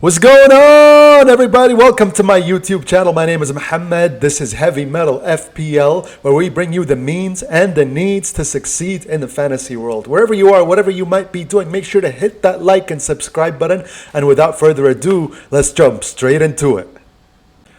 What's going on, everybody? Welcome to my YouTube channel. My name is Muhammad. This is Heavy Metal FPL, where we bring you the means and the needs to succeed in the fantasy world. Wherever you are, whatever you might be doing, make sure to hit that like and subscribe button. And without further ado, let's jump straight into it.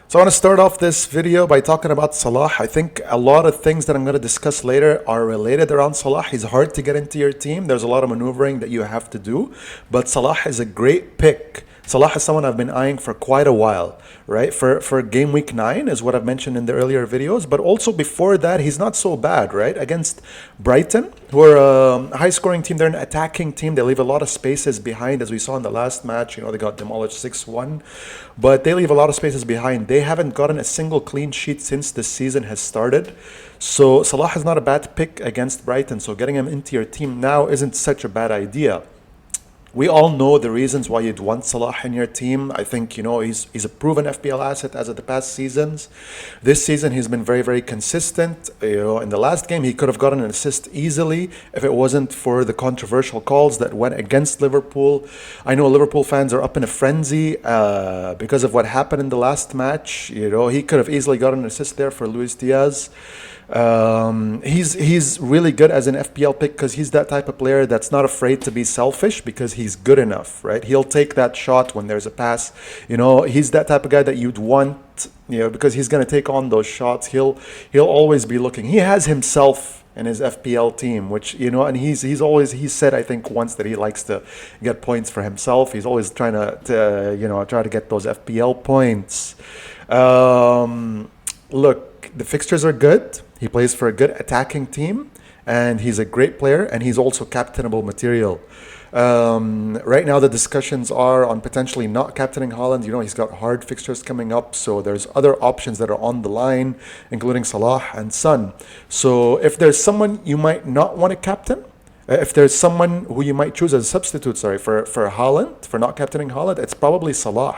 So I want to start off this video by talking about Salah. I think a lot of things that I'm going to discuss later are related around Salah. He's hard to get into your team. There's a lot of maneuvering that you have to do, but Salah is a great pick. Salah is someone I've been eyeing for quite a while, right? For game week 9 is what I've mentioned in the earlier videos, but also before that, he's not so bad, right? Against Brighton, who are a high-scoring team. They're an attacking team. They leave a lot of spaces behind, as we saw in the last match. You know, they got demolished 6-1, but they leave a lot of spaces behind. They haven't gotten a single clean sheet since the season has started. So Salah is not a bad pick against Brighton, so getting him into your team now isn't such a bad idea. We all know the reasons why you'd want Salah in your team. I think, you know, he's a proven FPL asset as of the past seasons. This season, he's been very, very consistent. You know, in the last game, he could have gotten an assist easily if it wasn't for the controversial calls that went against Liverpool. I know Liverpool fans are up in a frenzy because of what happened in the last match. You know, he could have easily gotten an assist there for Luis Diaz. He's really good as an FPL pick because he's that type of player that's not afraid to be selfish because he's good enough, right? He'll take that shot when there's a pass. You know, he's that type of guy that you'd want, you know, because he's going to take on those shots. He'll always be looking. He has himself in his FPL team, which, you know, and he said, I think once, that he likes to get points for himself. He's always trying to you know, try to get those FPL points. Look, the fixtures are good. He plays for a good attacking team, and he's a great player, and he's also captainable material. Right now, the discussions are on potentially not captaining Haaland. You know, he's got hard fixtures coming up, so there's other options that are on the line, including Salah and Son. So if there's someone you might not want to captain, if there's someone who you might choose as a substitute, for Haaland, for not captaining Haaland, it's probably Salah.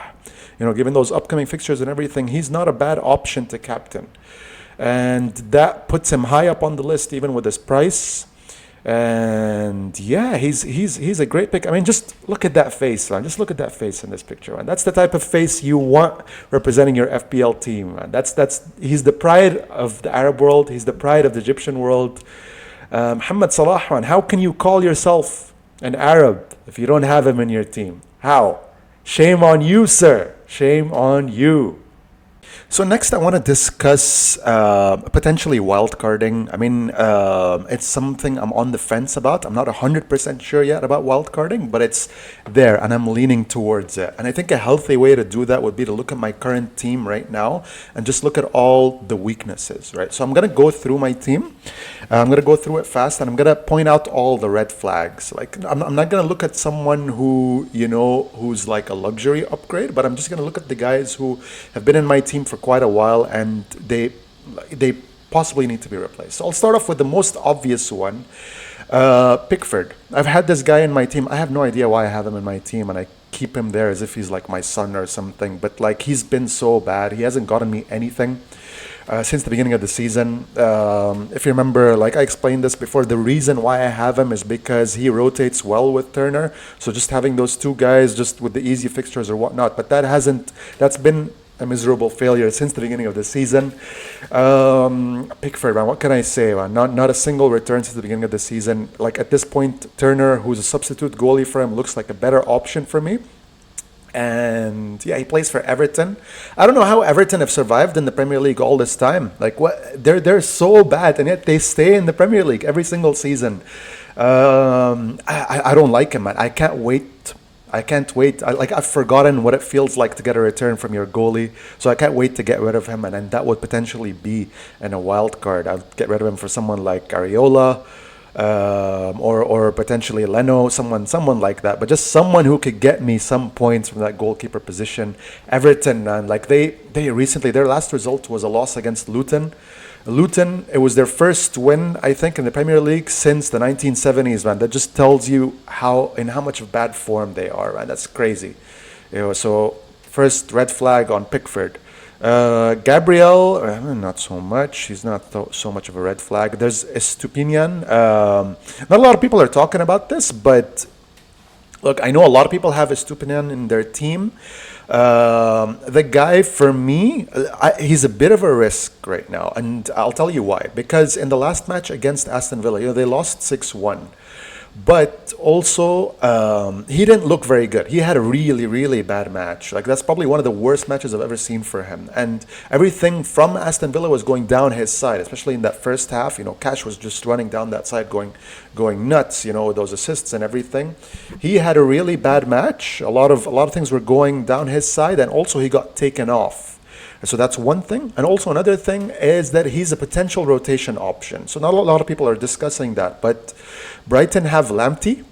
You know, given those upcoming fixtures and everything, he's not a bad option to captain. And that puts him high up on the list, even with his price. And yeah, he's a great pick. I mean, just look at that face, man. Just look at that face in this picture, man. That's the type of face you want representing your FPL team, man. He's the pride of the Arab world. He's the pride of the Egyptian world. Muhammad Salah, man. How can you call yourself an Arab if you don't have him in your team? How? Shame on you, sir. Shame on you. So next I want to discuss potentially wildcarding. I mean, it's something I'm on the fence about. I'm not 100% sure yet about wildcarding, but it's there and I'm leaning towards it. And I think a healthy way to do that would be to look at my current team right now and just look at all the weaknesses, right? So I'm going to go through my team. I'm going to go through it fast, and I'm going to point out all the red flags. Like, I'm not going to look at someone who, you know, who's like a luxury upgrade, but I'm just going to look at the guys who have been in my team for quite a while, and they possibly need to be replaced. So I'll start off with the most obvious one, Pickford. I've had this guy in my team. I have no idea why I have him in my team, and I keep him there as if he's like my son or something. But like, he's been so bad. He hasn't gotten me anything since the beginning of the season. If you remember, like I explained this before, the reason why I have him is because he rotates well with Turner. So just having those two guys, just with the easy fixtures or whatnot, but that's been a miserable failure since the beginning of the season. Pickford, man, what can I say, man? Not a single return since the beginning of the season. Like, at this point, Turner, who's a substitute goalie for him, looks like a better option for me. And yeah, he plays for Everton. I don't know how Everton have survived in the Premier League all this time. Like, what? They're so bad, and yet they stay in the Premier League every single season. I don't like him, man. I can't wait. I've forgotten what it feels like to get a return from your goalie. So I can't wait to get rid of him, and then that would potentially be in a wild card. I'd get rid of him for someone like Areola, or potentially Leno, someone like that. But just someone who could get me some points from that goalkeeper position. Everton, man, like they recently, their last result was a loss against Luton. It was their first win, I think, in the Premier League since the 1970s, man. That just tells you how much of bad form they are, man. That's crazy. You know, so first red flag on Pickford. Gabriel, not so much. He's not so much of a red flag. There's Estupinian. Not a lot of people are talking about this, but Look, I know a lot of people have Estupiñán in their team. The guy, for me, he's a bit of a risk right now, and I'll tell you why. Because in the last match against Aston Villa, they lost 6-1. But also, he didn't look very good. He had a really, really bad match. Like, that's probably one of the worst matches I've ever seen for him. And everything from Aston Villa was going down his side, especially in that first half. Cash was just running down that side, going nuts. Those assists and everything. He had a really bad match. A lot of things were going down his side, and also he got taken off. So that's one thing. And also another thing is that he's a potential rotation option. So not a lot of people are discussing that. But Brighton have Lamptey,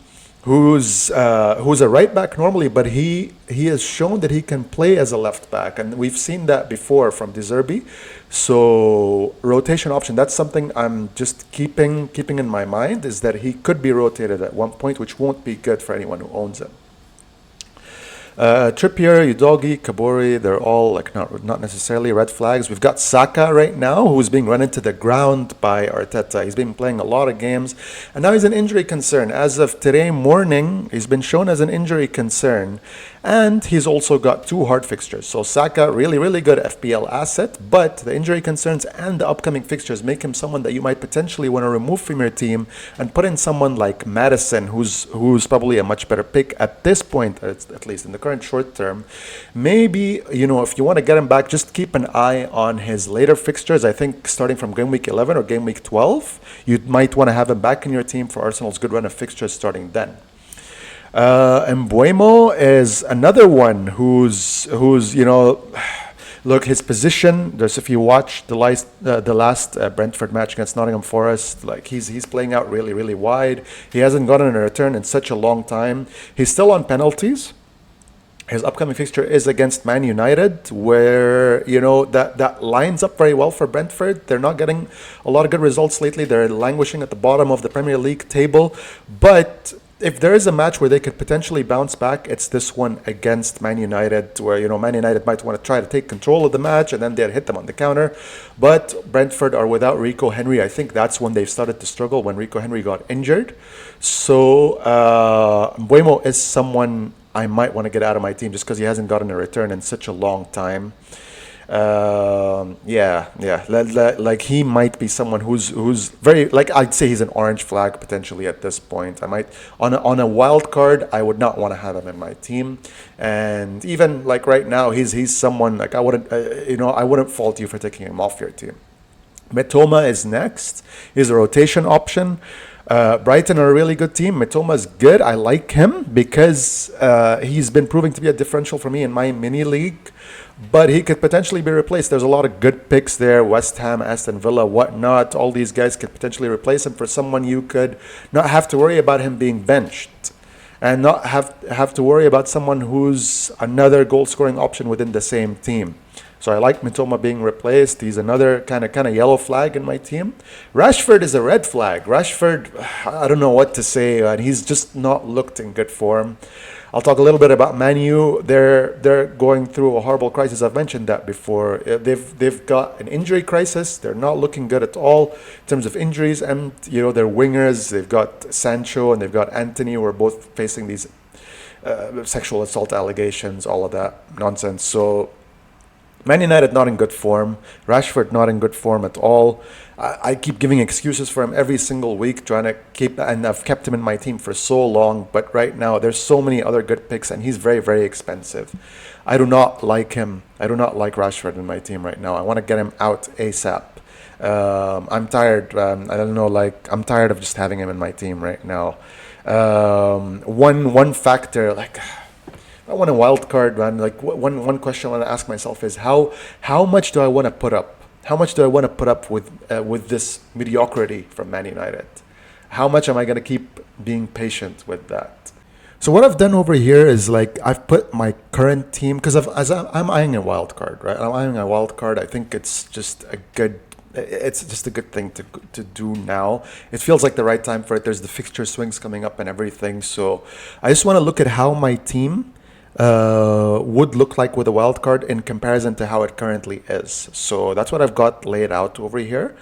who's a right back normally, but he has shown that he can play as a left back. And we've seen that before from De Zerbi. So rotation option, that's something I'm just keeping in my mind, is that he could be rotated at one point, which won't be good for anyone who owns him. Trippier, Udogi, Kabori, they're all not necessarily red flags. We've got Saka right now, who's being run into the ground by Arteta. He's been playing a lot of games, and now he's an injury concern. As of today morning, he's been shown as an injury concern, and he's also got 2 hard fixtures. So Saka, really, really good FPL asset, but the injury concerns and the upcoming fixtures make him someone that you might potentially want to remove from your team and put in someone like Maddison, who's probably a much better pick at this point, at least in the current short term. Maybe, if you want to get him back, just keep an eye on his later fixtures. I think starting from game week 11 or game week 12, you might want to have him back in your team for Arsenal's good run of fixtures starting then. Mbuemo is another one who's look, his position. If you watch the last Brentford match against Nottingham Forest, like he's playing out really, really wide. He hasn't gotten a return in such a long time. He's still on penalties. His upcoming fixture is against Man United, where that lines up very well for Brentford. They're not getting a lot of good results lately. They're languishing at the bottom of the Premier League table, but if there is a match where they could potentially bounce back, it's this one against Man United, where Man United might want to try to take control of the match and then they'd hit them on the counter. But Brentford are without Rico Henry. I think that's when they've started to struggle, when Rico Henry got injured. So Mbuemo is someone I might want to get out of my team just because he hasn't gotten a return in such a long time. Like he might be someone who's very, like, I'd say he's an orange flag potentially at this point. I might on a wild card, I would not want to have him in my team, and even like right now, he's someone like I wouldn't fault you for taking him off your team. Mitoma is next. He's a rotation option. Brighton are a really good team. Mitoma is good. I like him because he's been proving to be a differential for me in my mini league. But he could potentially be replaced. There's a lot of good picks there. West Ham, Aston Villa, whatnot. All these guys could potentially replace him for someone you could not have to worry about him being benched. And not have to worry about someone who's another goal-scoring option within the same team. So I like Mitoma being replaced. He's another kind of yellow flag in my team. Rashford is a red flag. Rashford, I don't know what to say. And he's just not looked in good form. I'll talk a little bit about Man U. They're going through a horrible crisis. I've mentioned that before. They've got an injury crisis. They're not looking good at all in terms of injuries. And their wingers. They've got Sancho and they've got Anthony, who are both facing these sexual assault allegations. All of that nonsense. So Man United not in good form. Rashford not in good form at all. I keep giving excuses for him every single week, trying to keep, and I've kept him in my team for so long. But right now, there's so many other good picks, and he's very, very expensive. I do not like him. I do not like Rashford in my team right now. I want to get him out ASAP. I'm tired. I don't know. I'm tired of just having him in my team right now. One factor, I want a wild card, man. One question I want to ask myself is how much do I want to put up? How much do I want to put up with this mediocrity from Man United? How much am I going to keep being patient with that? So what I've done over here is I've put my current team, because I'm eyeing a wild card, right? I'm eyeing a wild card. I think it's just a good thing to do now. It feels like the right time for it. There's the fixture swings coming up and everything. So I just want to look at how my team would look like with a wild card in comparison to how it currently is. So that's what I've got laid out over here.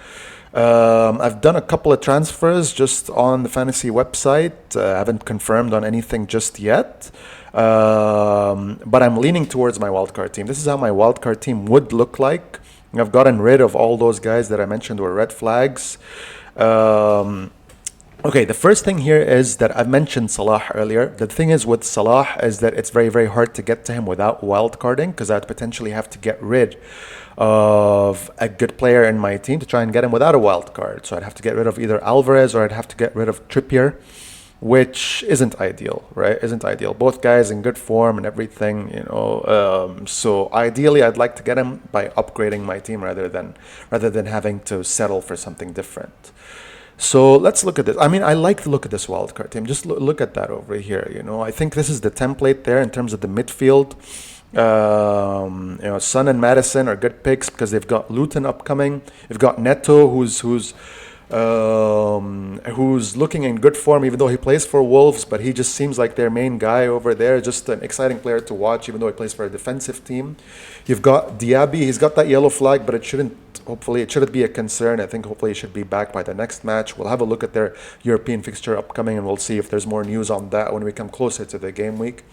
I've done a couple of transfers just on the fantasy website. I haven't confirmed on anything just yet. But I'm leaning towards my wildcard team. This is how my wildcard team would look like. I've gotten rid of all those guys that I mentioned were red flags. Okay, the first thing here is that I've mentioned Salah earlier. The thing is with Salah is that it's very, very hard to get to him without wildcarding, because I'd potentially have to get rid of a good player in my team to try and get him without a wildcard. So I'd have to get rid of either Alvarez or I'd have to get rid of Trippier, which isn't ideal, right? Isn't ideal. Both guys in good form and everything, you know. So ideally, I'd like to get him by upgrading my team rather than having to settle for something different. So let's look at this. I mean, I like to look at this wildcard team. Just look at that over here. You know, I think this is the template there in terms of the midfield. You know, Son and Madison are good picks because they've got Luton upcoming. They've got Neto, who's looking in good form, even though he plays for Wolves, but he just seems like their main guy over there. Just an exciting player to watch, even though he plays for a defensive team. You've got Diaby. He's got that yellow flag, but it shouldn't be a concern. I think hopefully he should be back by the next match. We'll have a look at their European fixture upcoming, and we'll see if there's more news on that when we come closer to the game week.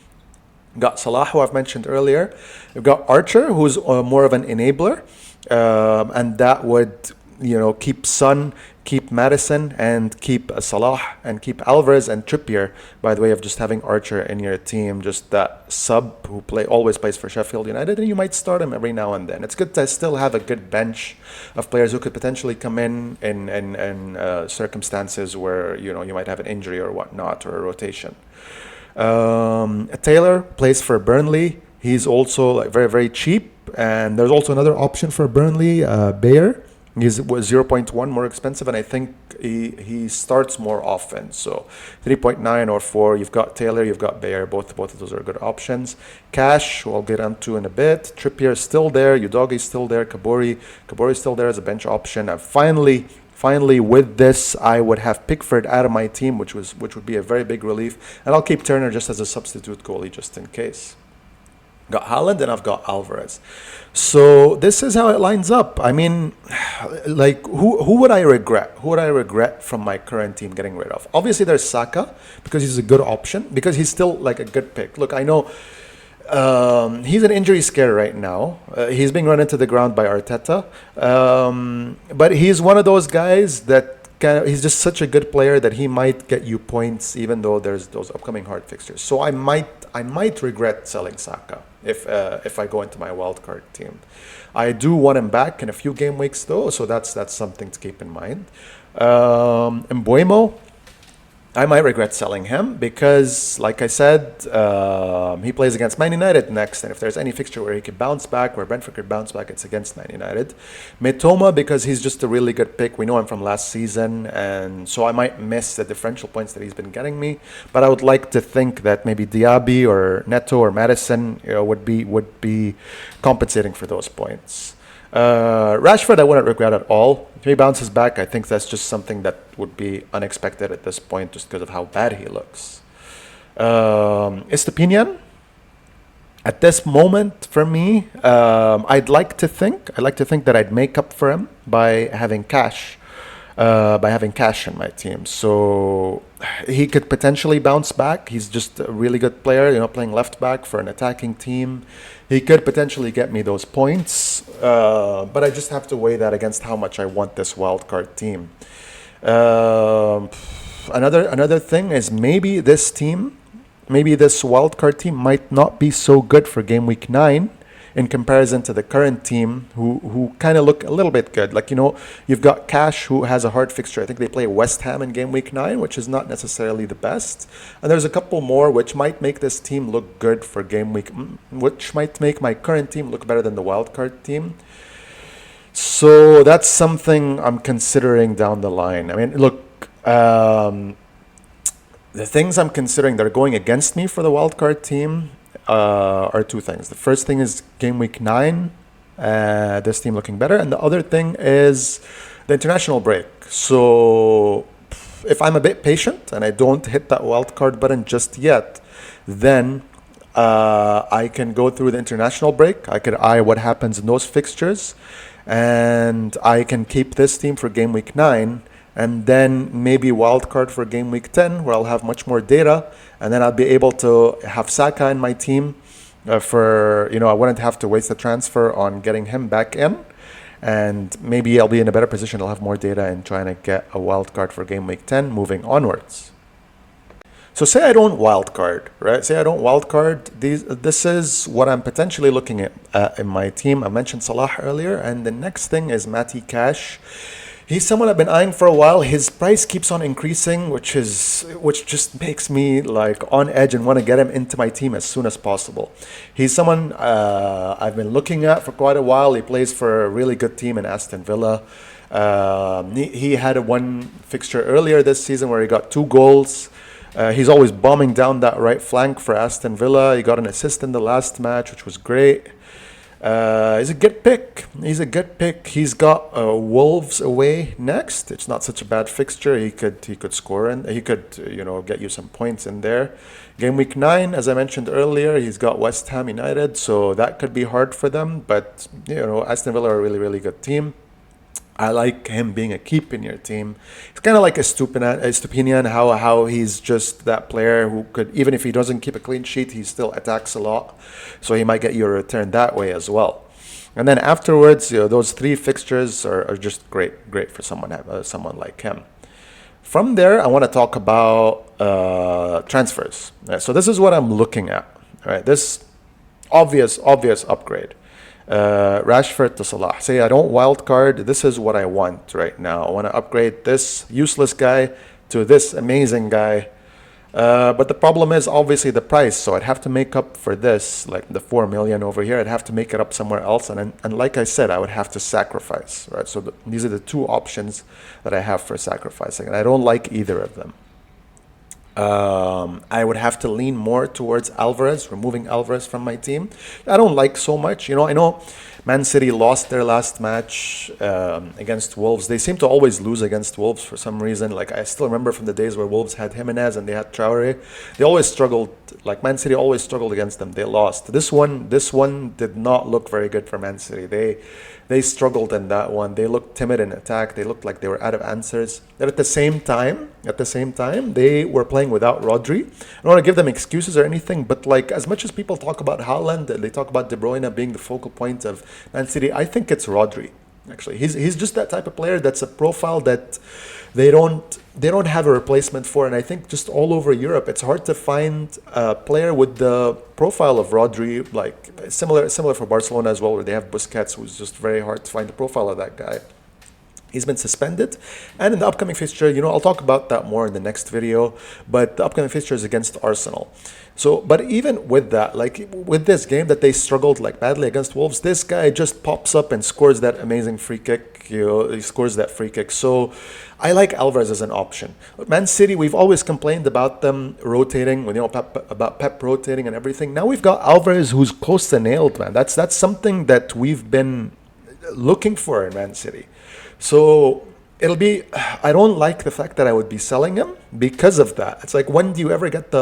We've got Salah, who I've mentioned earlier. We've got Archer, who's more of an enabler, and that would, you know, keep Son, keep Madison, and keep Salah, and keep Alvarez and Trippier, by the way of just having Archer in your team, just that sub who always plays for Sheffield United, and you might start him every now and then. It's good to still have a good bench of players who could potentially come in circumstances where, you know, you might have an injury or whatnot, or a rotation. Taylor plays for Burnley. He's also like very, very cheap, and there's also another option for Burnley, Bayer. He's 0.1 more expensive, and I think he starts more often. So 3.9 or 4. You've got Taylor, you've got Bayer. Both of those are good options. Cash, who I'll get onto in a bit. Trippier is still there. Udogi's still there. Kabori is still there as a bench option. And finally, with this, I would have Pickford out of my team, which would be a very big relief. And I'll keep Turner just as a substitute goalie, just in case. Got Haaland and I've got Alvarez. So this is how it lines up. I mean, like, who would I regret? Who would I regret from my current team getting rid of? Obviously, there's Saka, because he's a good option, because he's still like a good pick. Look, I know he's an injury scare right now. He's being run into the ground by Arteta. But he's one of those guys that he's just such a good player that he might get you points, even though there's those upcoming hard fixtures. So I might regret selling Saka if I go into my wildcard team. I do want him back in a few game weeks though, so that's something to keep in mind. Mbuemo, I might regret selling him because, like I said, he plays against Man United next, and if there's any fixture where he could bounce back, where Brentford could bounce back, it's against Man United. Mitoma, because he's just a really good pick. We know him from last season, and so I might miss the differential points that he's been getting me. But I would like to think that maybe Diaby or Neto or Madison, you know, would be compensating for those points. Rashford, I wouldn't regret at all. If he bounces back, I think that's just something that would be unexpected at this point, just because of how bad he looks. Estepinian, at this moment for me, I'd like to think that I'd make up for him by having Cash in my team. So he could potentially bounce back. He's just a really good player, you know, playing left back for an attacking team. He could potentially get me those points, but I just have to weigh that against how much I want this wildcard team. Another thing is maybe this wildcard team might not be so good for game week 9 in comparison to the current team, who kind of look a little bit good. Like, you know, you've got Cash, who has a hard fixture. I think they play West Ham in game week 9, which is not necessarily the best. And there's a couple more which might make this team look good for game week, which might make my current team look better than the wildcard team. So that's something I'm considering down the line. I mean, look, the things I'm considering that are going against me for the wildcard team are two things. The first thing is game week 9, this team looking better, and the other thing is the international break. So if I'm a bit patient and I don't hit that wildcard button just yet, then I can go through the international break. I could eye what happens in those fixtures, and I can keep this team for game week 9, and then maybe wildcard for game week 10, where I'll have much more data, and then I'll be able to have Saka in my team for, I wouldn't have to waste the transfer on getting him back in. And maybe I'll be in a better position. I'll have more data and trying to get a wild card for game week 10 moving onwards. So say I don't wild card, right? Say I don't wild card. This is what I'm potentially looking at in my team. I mentioned Salah earlier, and the next thing is Matty Cash. He's someone I've been eyeing for a while. His price keeps on increasing, which just makes me like on edge and want to get him into my team as soon as possible. He's someone I've been looking at for quite a while. He plays for a really good team in Aston Villa. He had one fixture earlier this season where he got 2 goals. He's always bombing down that right flank for Aston Villa. He got an assist in the last match, which was great. He's a good pick. He's got Wolves away next. It's not such a bad fixture. He could score, and he could get you some points in there. Game week 9, as I mentioned earlier, he's got West Ham United, so that could be hard for them. But Aston Villa are a really, really good team. I like him being a keep in your team. It's kind of like a Stupinian, how he's just that player who could, even if he doesn't keep a clean sheet, he still attacks a lot. So he might get you a return that way as well. And then afterwards, those 3 fixtures are just great for someone like him. From there, I want to talk about transfers. So this is what I'm looking at. All right, this obvious upgrade. Rashford to Salah. Say I don't wildcard. This is what I want right now. I want to upgrade this useless guy to this amazing guy. But the problem is obviously the price. So I'd have to make up for this, like the 4 million over here. I'd have to make it up somewhere else. And like I said, I would have to sacrifice. Right. So these are the 2 options that I have for sacrificing, and I don't like either of them. I would have to lean more towards Alvarez, removing Alvarez from my team. I don't like so much. I know Man City lost their last match against Wolves. They seem to always lose against Wolves for some reason. Like I still remember from the days where Wolves had Jimenez and they had Traore. They always struggled. Like Man City always struggled against them. They lost. This one did not look very good for Man City. They struggled in that one. They looked timid in attack. They looked like they were out of answers. And at the same time, they were playing without Rodri. I don't want to give them excuses or anything, but like as much as people talk about Haaland, they talk about De Bruyne being the focal point of Man City, I think it's Rodri. Actually, he's just that type of player that's a profile that they don't have a replacement for, and I think just all over Europe it's hard to find a player with the profile of Rodri, like similar for Barcelona as well, where they have Busquets, who's just very hard to find the profile of that guy. He's been suspended, and in the upcoming fixture, I'll talk about that more in the next video, but the upcoming fixture is against Arsenal. So, but even with that, like with this game that they struggled like badly against Wolves, this guy just pops up and scores that amazing free kick. He scores that free kick. So I like Alvarez as an option. Man City, we've always complained about them rotating, about Pep rotating and everything. Now we've got Alvarez who's close to nailed, man. That's something that we've been looking for in Man City. So I don't like the fact that I would be selling him because of that. It's like, when do you ever get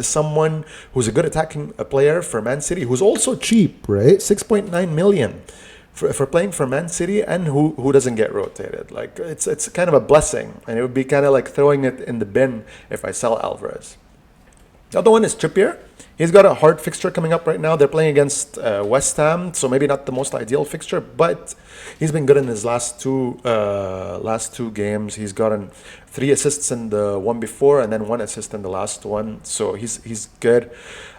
someone who's a good attacking player for Man City, who's also cheap, right? 6.9 million for playing for Man City, and who doesn't get rotated. Like it's kind of a blessing, and it would be kind of like throwing it in the bin if I sell Alvarez. The other one is Trippier. He's got a hard fixture coming up right now. They're playing against West Ham, so maybe not the most ideal fixture, but he's been good in his last two games. He's gotten 3 assists in the one before, and then 1 assist in the last one. So he's good.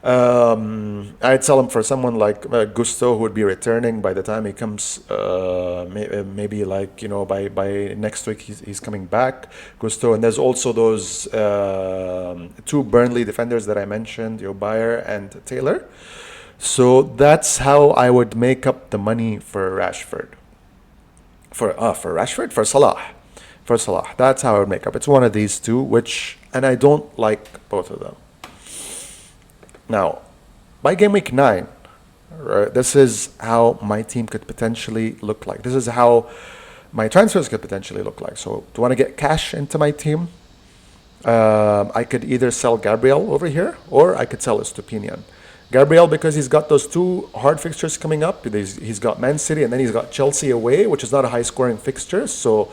I'd sell him for someone like Gusto, who would be returning by the time he comes. Maybe like by next week he's coming back, Gusto. And there's also those 2 Burnley defenders that I mentioned, Bayer and Taylor. So that's how I would make up the money for Rashford. For Salah. That's how I would make up. It's one of these 2, and I don't like both of them. Now, by game week 9, right, this is how my team could potentially look like. This is how my transfers could potentially look like. So, do I want to get cash into my team? I could either sell Gabriel over here, or I could sell Estupinian. Gabriel, because he's got those two hard fixtures coming up. He's got Man City and then he's got Chelsea away, which is not a high scoring fixture. So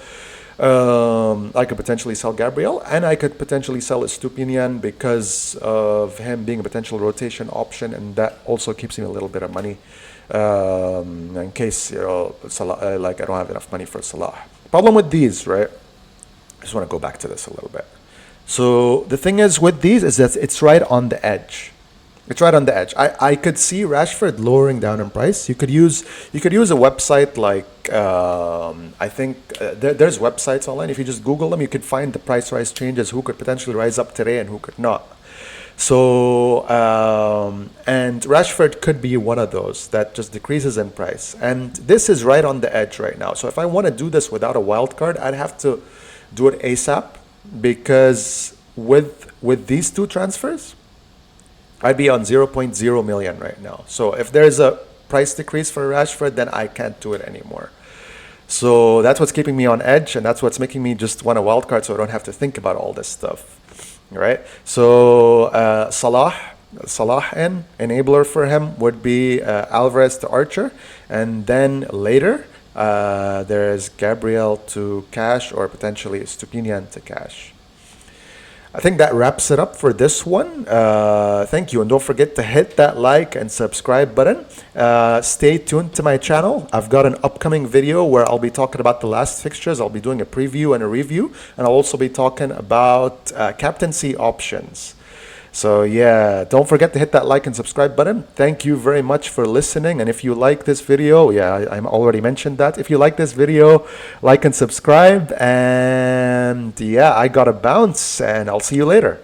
I could potentially sell Gabriel, and I could potentially sell Estupinian because of him being a potential rotation option, and that also keeps me a little bit of money in case Salah, like I don't have enough money for Salah. Problem with these, right? I just want to go back to this a little bit. So the thing is with these is that it's right on the edge. It's right on the edge. I could see Rashford lowering down in price. You could use a website like I think there's websites online. If you just Google them, you could find the price rise changes, who could potentially rise up today and who could not. So and Rashford could be one of those that just decreases in price. And this is right on the edge right now. So if I want to do this without a wild card, I'd have to do it ASAP, because with these two transfers, I'd be on 0.0 million right now. So if there's a price decrease for Rashford, then I can't do it anymore. So that's what's keeping me on edge, and that's what's making me just want a wild card so I don't have to think about all this stuff. Right? So Salah enabler for him would be Alvarez to Archer, and then later there's Gabriel to Cash, or potentially Stupinian to Cash. I think that wraps it up for this one. Thank you, and don't forget to hit that like and subscribe button. Stay tuned to my channel. I've got an upcoming video where I'll be talking about the last fixtures. I'll be doing a preview and a review, and I'll also be talking about captaincy options. So yeah, don't forget to hit that like and subscribe button. Thank you very much for listening. And if you like this video, yeah, I already mentioned that. If you like this video, like and subscribe. And yeah, I gotta bounce, and I'll see you later.